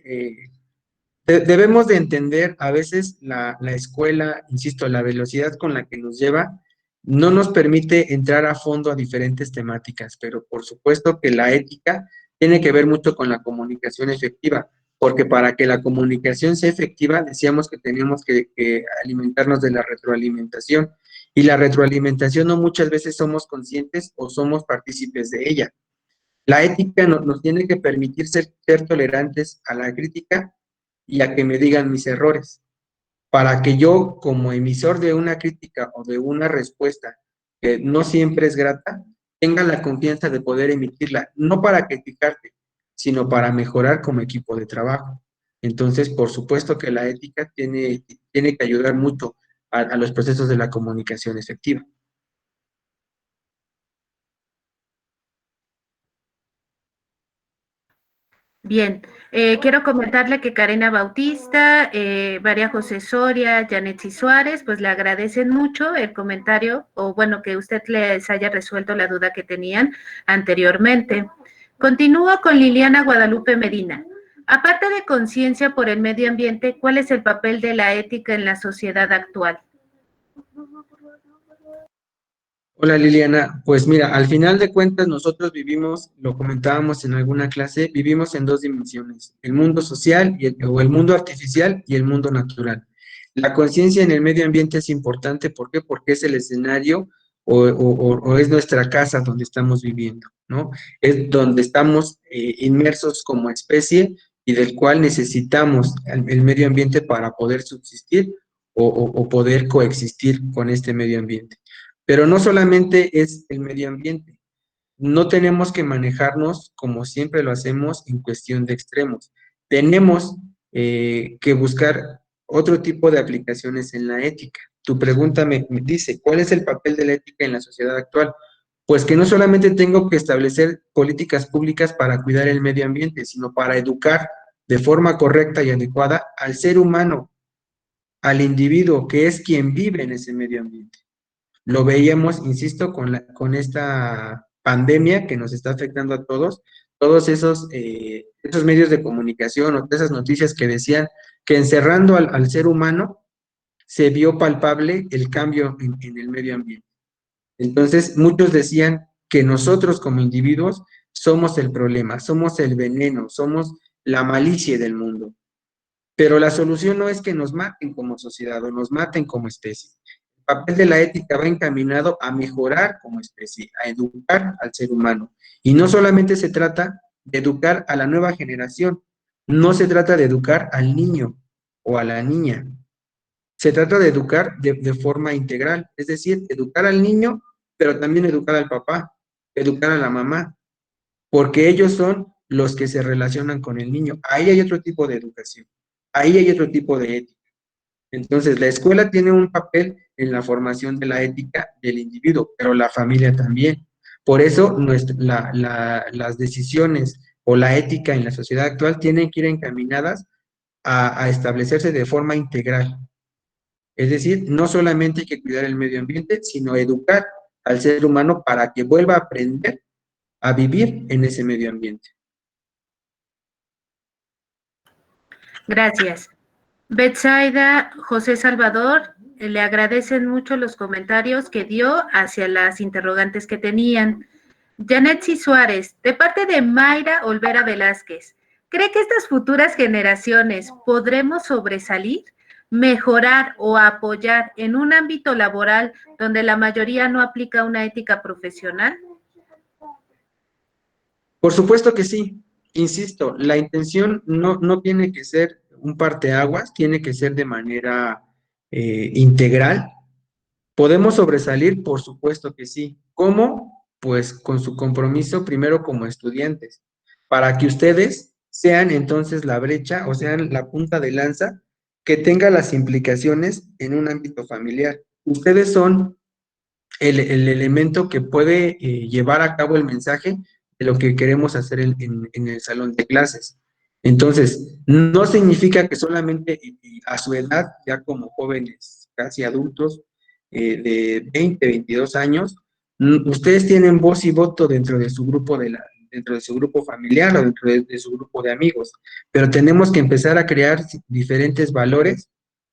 Debemos de entender a veces la escuela, insisto, la velocidad con la que nos lleva no nos permite entrar a fondo a diferentes temáticas, pero por supuesto que la ética tiene que ver mucho con la comunicación efectiva, porque para que la comunicación sea efectiva decíamos que teníamos que alimentarnos de la retroalimentación y la retroalimentación no muchas veces somos conscientes o somos partícipes de ella. La ética nos tiene que permitir ser tolerantes a la crítica y a que me digan mis errores, para que yo, como emisor de una crítica o de una respuesta que no siempre es grata, tenga la confianza de poder emitirla, no para criticarte, sino para mejorar como equipo de trabajo. Entonces, por supuesto que la ética tiene que ayudar mucho a los procesos de la comunicación efectiva. Bien, quiero comentarle que Karina Bautista, María José Soria, Janetsi Suárez, pues le agradecen mucho el comentario o bueno, que usted les haya resuelto la duda que tenían anteriormente. Continúo con Liliana Guadalupe Medina. Aparte de conciencia por el medio ambiente, ¿cuál es el papel de la ética en la sociedad actual? Hola Liliana, pues mira, al final de cuentas nosotros vivimos, lo comentábamos en alguna clase, vivimos en dos dimensiones, el mundo social o el mundo artificial y el mundo natural. La conciencia en el medio ambiente es importante, ¿por qué? Porque es el escenario o es nuestra casa donde estamos viviendo, ¿no? Es donde estamos inmersos como especie y del cual necesitamos el medio ambiente para poder subsistir o poder coexistir con este medio ambiente. Pero no solamente es el medio ambiente, no tenemos que manejarnos como siempre lo hacemos en cuestión de extremos. Tenemos que buscar otro tipo de aplicaciones en la ética. Tu pregunta me dice, ¿cuál es el papel de la ética en la sociedad actual? Pues que no solamente tengo que establecer políticas públicas para cuidar el medio ambiente, sino para educar de forma correcta y adecuada al ser humano, al individuo que es quien vive en ese medio ambiente. Lo veíamos, insisto, con esta pandemia que nos está afectando a todos esos medios de comunicación o esas noticias que decían que encerrando al ser humano se vio palpable el cambio en el medio ambiente. Entonces, muchos decían que nosotros como individuos somos el problema, somos el veneno, somos la malicia del mundo. Pero la solución no es que nos maten como sociedad o nos maten como especie. El papel de la ética va encaminado a mejorar como especie, a educar al ser humano. Y no solamente se trata de educar a la nueva generación, no se trata de educar al niño o a la niña, se trata de educar de forma integral, es decir, educar al niño, pero también educar al papá, educar a la mamá, porque ellos son los que se relacionan con el niño. Ahí hay otro tipo de educación, ahí hay otro tipo de ética. Entonces, la escuela tiene un papel en la formación de la ética del individuo, pero la familia también. Por eso, las decisiones o la ética en la sociedad actual tienen que ir encaminadas a establecerse de forma integral. Es decir, no solamente hay que cuidar el medio ambiente, sino educar al ser humano para que vuelva a aprender a vivir en ese medio ambiente. Gracias. Betsaida José Salvador, le agradecen mucho los comentarios que dio hacia las interrogantes que tenían. Janetsi Suárez, de parte de Mayra Olvera Velázquez, ¿cree que estas futuras generaciones podremos sobresalir, mejorar o apoyar en un ámbito laboral donde la mayoría no aplica una ética profesional? Por supuesto que sí. Insisto, la intención no tiene que ser un parteaguas, tiene que ser de manera integral. ¿Podemos sobresalir? Por supuesto que sí. ¿Cómo? Pues con su compromiso primero como estudiantes, para que ustedes sean entonces la brecha o sean la punta de lanza que tenga las implicaciones en un ámbito familiar. Ustedes son el elemento que puede llevar a cabo el mensaje de lo que queremos hacer en el salón de clases. Entonces, no significa que solamente a su edad, ya como jóvenes, casi adultos, de 20, 22 años, ustedes tienen voz y voto dentro de su grupo dentro de su grupo familiar o dentro de su grupo de amigos, pero tenemos que empezar a crear diferentes valores,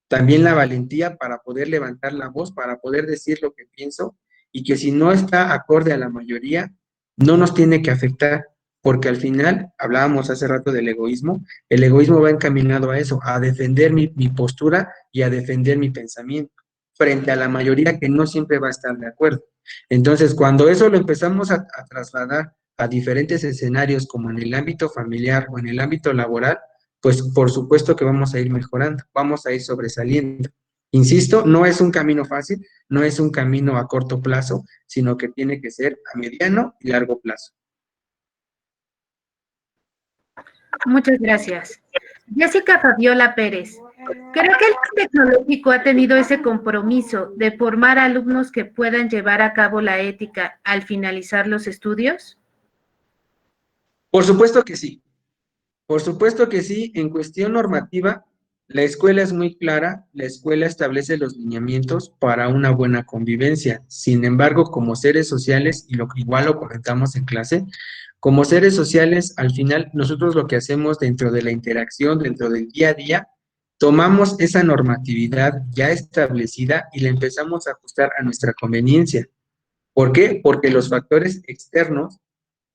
también la valentía para poder levantar la voz, para poder decir lo que pienso y que si no está acorde a la mayoría, no nos tiene que afectar, porque al final, hablábamos hace rato del egoísmo, el egoísmo va encaminado a eso, a defender mi postura y a defender mi pensamiento frente a la mayoría que no siempre va a estar de acuerdo. Entonces, cuando eso lo empezamos a trasladar a diferentes escenarios como en el ámbito familiar o en el ámbito laboral, pues por supuesto que vamos a ir mejorando, vamos a ir sobresaliendo. Insisto, no es un camino fácil, no es un camino a corto plazo, sino que tiene que ser a mediano y largo plazo. Muchas gracias. Jessica Fabiola Pérez, creo que el tecnológico ha tenido ese compromiso de formar alumnos que puedan llevar a cabo la ética al finalizar los estudios. Por supuesto que sí. Por supuesto que sí, en cuestión normativa, la escuela es muy clara, la escuela establece los lineamientos para una buena convivencia. Sin embargo, como seres sociales, y igual lo comentamos en clase, como seres sociales, al final nosotros lo que hacemos dentro de la interacción, dentro del día a día, tomamos esa normatividad ya establecida y la empezamos a ajustar a nuestra conveniencia. ¿Por qué? Porque los factores externos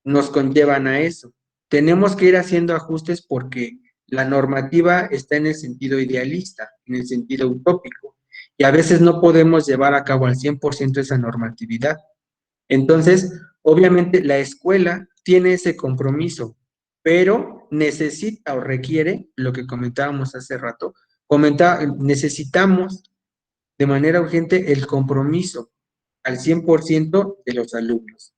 nos conllevan a eso. Tenemos que ir haciendo ajustes porque la normativa está en el sentido idealista, en el sentido utópico, y a veces no podemos llevar a cabo al 100% esa normatividad. Entonces, obviamente la escuela tiene ese compromiso, pero necesita o requiere, lo que comentábamos hace rato, necesitamos de manera urgente el compromiso al 100% de los alumnos.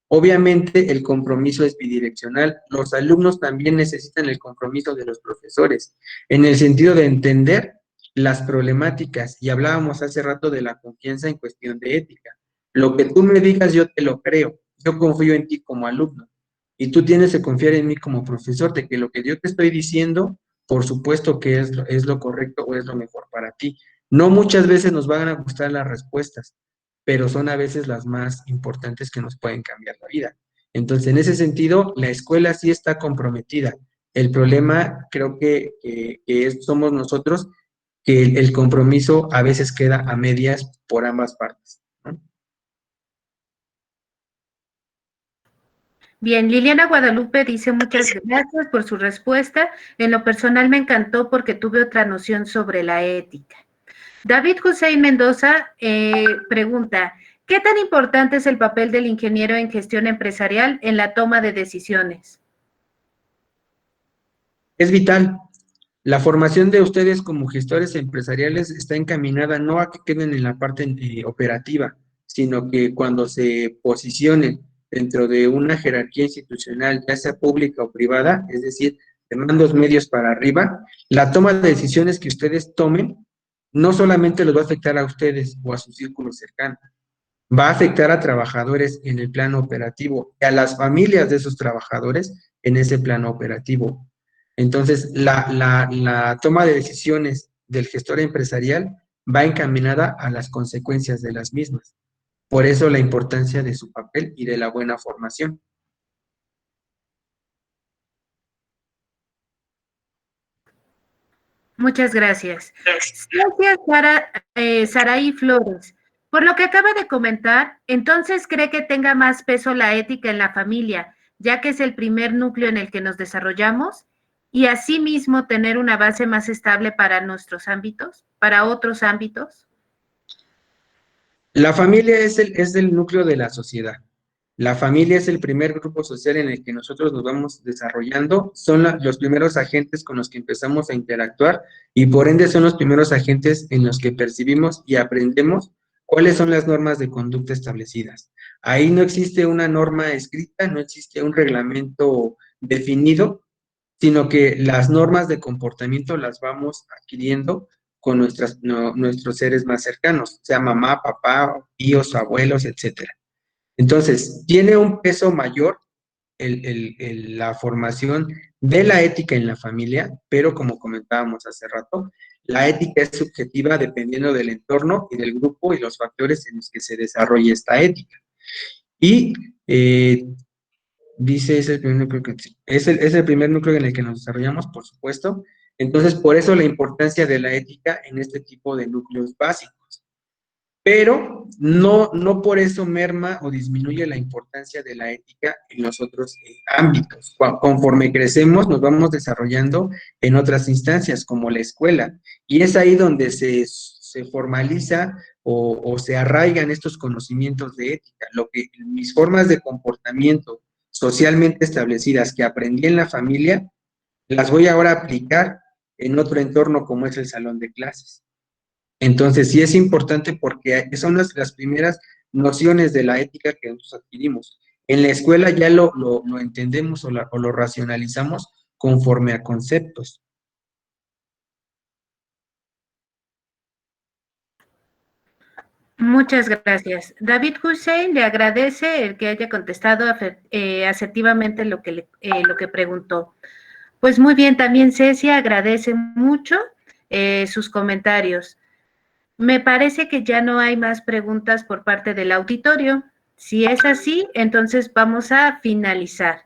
Obviamente el compromiso es bidireccional. Los alumnos también necesitan el compromiso de los profesores, en el sentido de entender las problemáticas. Y hablábamos hace rato de la confianza en cuestión de ética. Lo que tú me digas, yo te lo creo. Yo confío en ti como alumno. Y tú tienes que confiar en mí como profesor de que lo que yo te estoy diciendo, por supuesto que es lo correcto o es lo mejor para ti. No muchas veces nos van a gustar las respuestas, pero son a veces las más importantes que nos pueden cambiar la vida. Entonces, en ese sentido, la escuela sí está comprometida. El problema creo somos nosotros, que el compromiso a veces queda a medias por ambas partes, ¿no? Bien, Liliana Guadalupe dice muchas gracias por su respuesta. En lo personal me encantó porque tuve otra noción sobre la ética. David Hussein Mendoza pregunta, ¿qué tan importante es el papel del ingeniero en gestión empresarial en la toma de decisiones? Es vital. La formación de ustedes como gestores empresariales está encaminada no a que queden en la parte operativa, sino que cuando se posicionen dentro de una jerarquía institucional, ya sea pública o privada, es decir, de mandos medios para arriba, la toma de decisiones que ustedes tomen no solamente los va a afectar a ustedes o a su círculo cercano, va a afectar a trabajadores en el plano operativo y a las familias de esos trabajadores en ese plano operativo. Entonces, la toma de decisiones del gestor empresarial va encaminada a las consecuencias de las mismas. Por eso la importancia de su papel y de la buena formación. Muchas gracias. Gracias, Saraí Flores. Por lo que acaba de comentar, entonces cree que tenga más peso la ética en la familia, ya que es el primer núcleo en el que nos desarrollamos, y asimismo tener una base más estable para nuestros ámbitos, para otros ámbitos. La familia es el núcleo de la sociedad. La familia es el primer grupo social en el que nosotros nos vamos desarrollando, son los primeros agentes con los que empezamos a interactuar y por ende son los primeros agentes en los que percibimos y aprendemos cuáles son las normas de conducta establecidas. Ahí no existe una norma escrita, no existe un reglamento definido, sino que las normas de comportamiento las vamos adquiriendo con nuestros seres más cercanos, sea mamá, papá, tíos, abuelos, etcétera. Entonces, tiene un peso mayor la formación de la ética en la familia, pero como comentábamos hace rato, la ética es subjetiva dependiendo del entorno y del grupo y los factores en los que se desarrolla esta ética. Y dice, es el primer núcleo es el primer núcleo en el que nos desarrollamos, por supuesto. Entonces, por eso la importancia de la ética en este tipo de núcleos básicos. Pero no por eso merma o disminuye la importancia de la ética en los otros ámbitos. Conforme crecemos, nos vamos desarrollando en otras instancias, como la escuela. Y es ahí donde se formaliza o se arraigan estos conocimientos de ética. Mis formas de comportamiento socialmente establecidas que aprendí en la familia, las voy ahora a aplicar en otro entorno como es el salón de clases. Entonces, sí es importante porque son las primeras nociones de la ética que nosotros adquirimos. En la escuela ya lo entendemos o lo racionalizamos conforme a conceptos. Muchas gracias. David Hussein le agradece el que haya contestado asertivamente lo que preguntó. Pues muy bien, también Cecia agradece mucho sus comentarios. Me parece que ya no hay más preguntas por parte del auditorio. Si es así, entonces vamos a finalizar.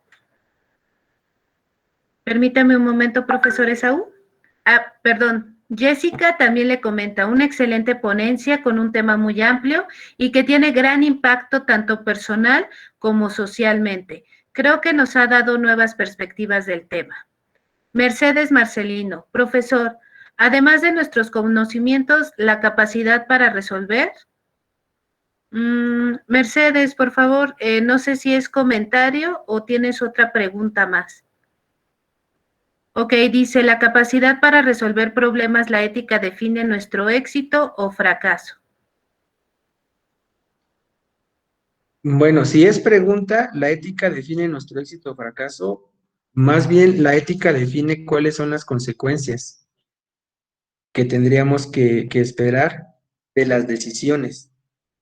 Permítame un momento, profesor Esaú. Perdón, Jessica también le comenta, una excelente ponencia con un tema muy amplio y que tiene gran impacto tanto personal como socialmente. Creo que nos ha dado nuevas perspectivas del tema. Mercedes Marcelino, profesor, además de nuestros conocimientos, la capacidad para resolver. Mercedes, por favor, no sé si es comentario o tienes otra pregunta más. Ok, dice, la capacidad para resolver problemas, la ética define nuestro éxito o fracaso. Bueno, si es pregunta, la ética define nuestro éxito o fracaso. Más bien, la ética define cuáles son las consecuencias que tendríamos que esperar de las decisiones.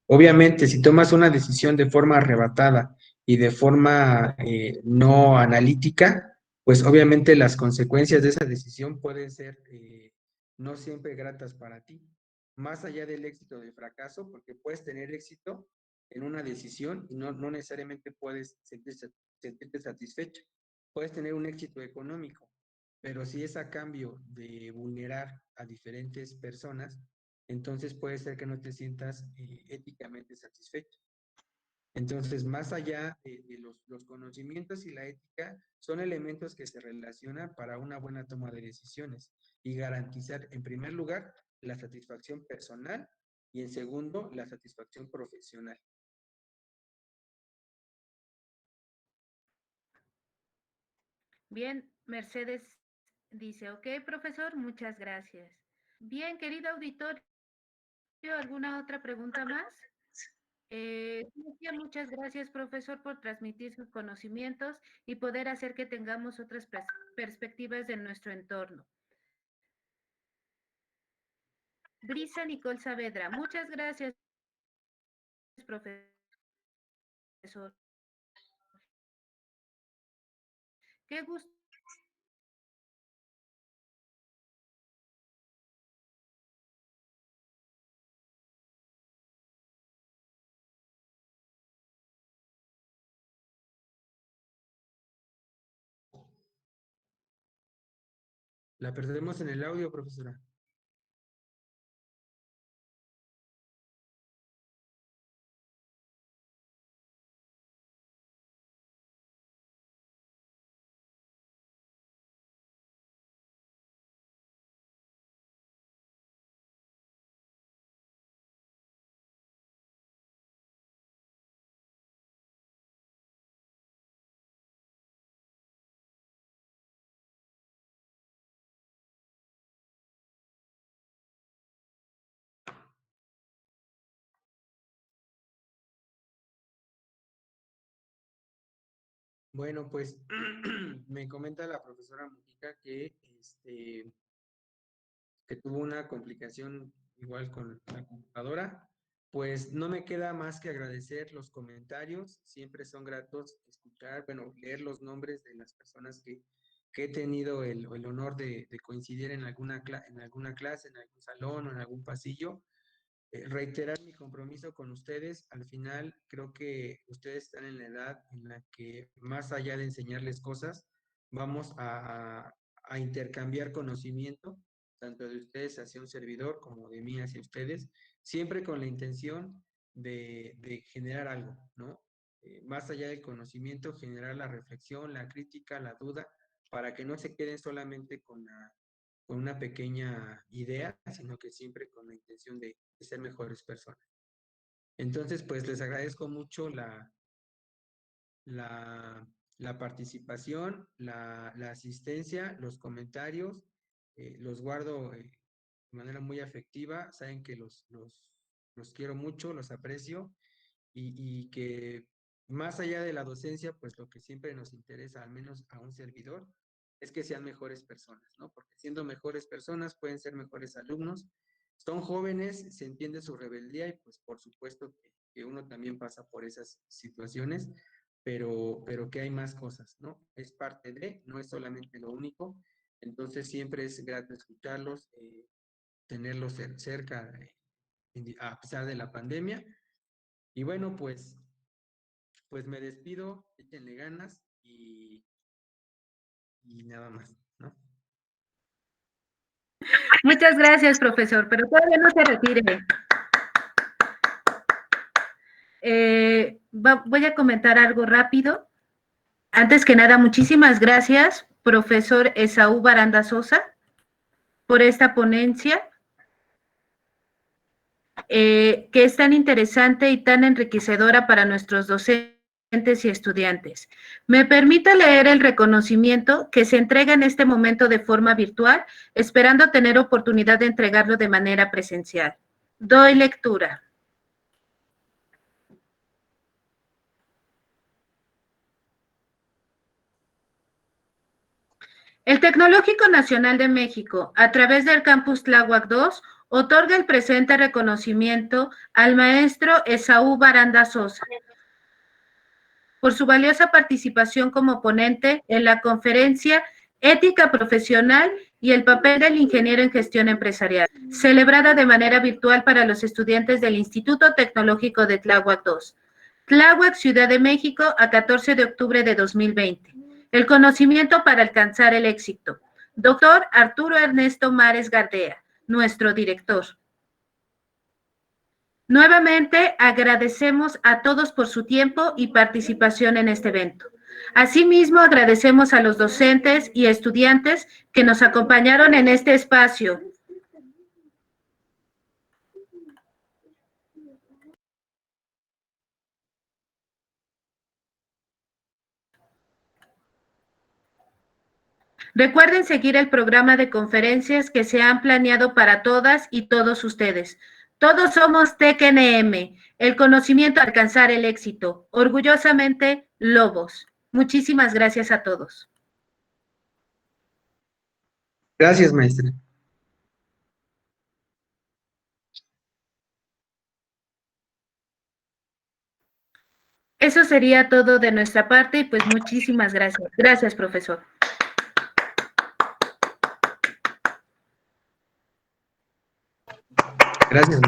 Obviamente, si tomas una decisión de forma arrebatada y de forma no analítica, pues obviamente las consecuencias de esa decisión pueden ser no siempre gratas para ti. más allá del éxito o del fracaso, porque puedes tener éxito en una decisión y no necesariamente puedes sentirte satisfecho. Puedes tener un éxito económico, pero si es a cambio de vulnerar a diferentes personas, entonces puede ser que no te sientas éticamente satisfecho. Entonces, más allá de los conocimientos y la ética, son elementos que se relacionan para una buena toma de decisiones y garantizar, en primer lugar, la satisfacción personal y, en segundo, la satisfacción profesional. Bien, Mercedes dice, ok, profesor, muchas gracias. Bien, querido auditorio, ¿alguna otra pregunta más? Muchas gracias, profesor, por transmitir sus conocimientos y poder hacer que tengamos otras perspectivas de nuestro entorno. Brisa Nicole Saavedra, muchas gracias, profesor. Qué gusto. La perdemos en el audio, profesora. Bueno, pues me comenta la profesora Mujica que tuvo una complicación igual con la computadora. Pues no me queda más que agradecer los comentarios. Siempre son gratos escuchar, bueno, leer los nombres de las personas que he tenido el honor de coincidir en alguna clase, en algún salón o en algún pasillo. Reiterar mi compromiso con ustedes. Al final, creo que ustedes están en la edad en la que, más allá de enseñarles cosas, vamos a intercambiar conocimiento, tanto de ustedes hacia un servidor como de mí hacia ustedes, siempre con la intención de generar algo, ¿no? Más allá del conocimiento, generar la reflexión, la crítica, la duda, para que no se queden solamente con una pequeña idea, sino que siempre con la intención de ser mejores personas. Entonces, pues les agradezco mucho la participación, la asistencia, los comentarios, los guardo de manera muy afectiva, saben que los quiero mucho, los aprecio y que más allá de la docencia, pues lo que siempre nos interesa, al menos a un servidor, es que sean mejores personas, ¿no? Porque siendo mejores personas pueden ser mejores alumnos. Son jóvenes, se entiende su rebeldía y pues por supuesto que uno también pasa por esas situaciones, pero que hay más cosas, ¿no? Es parte de, no es solamente lo único. Entonces siempre es grato escucharlos, tenerlos cerca, a pesar de la pandemia. Y bueno, pues me despido, échenle ganas y nada más, ¿no? Muchas gracias, profesor, pero todavía no se retire. Voy a comentar algo rápido. Antes que nada, muchísimas gracias, profesor Esaú Baranda Sosa, por esta ponencia, que es tan interesante y tan enriquecedora para nuestros docentes y estudiantes. Me permite leer el reconocimiento que se entrega en este momento de forma virtual, esperando tener oportunidad de entregarlo de manera presencial. Doy lectura. El Tecnológico Nacional de México, a través del Campus Tláhuac II, otorga el presente reconocimiento al maestro Esaú Baranda Sosa por su valiosa participación como ponente en la conferencia Ética Profesional y el papel del ingeniero en gestión empresarial, celebrada de manera virtual para los estudiantes del Instituto Tecnológico de Tláhuac II. Tláhuac, Ciudad de México, a 14 de octubre de 2020. El conocimiento para alcanzar el éxito. Doctor Arturo Ernesto Mares Gardea, nuestro director. Nuevamente agradecemos a todos por su tiempo y participación en este evento. Asimismo, agradecemos a los docentes y estudiantes que nos acompañaron en este espacio. Recuerden seguir el programa de conferencias que se han planeado para todas y todos ustedes. Todos somos TecNM, el conocimiento para alcanzar el éxito. Orgullosamente, Lobos. Muchísimas gracias a todos. Gracias, maestra. Eso sería todo de nuestra parte y pues muchísimas gracias. Gracias, profesor. Gracias.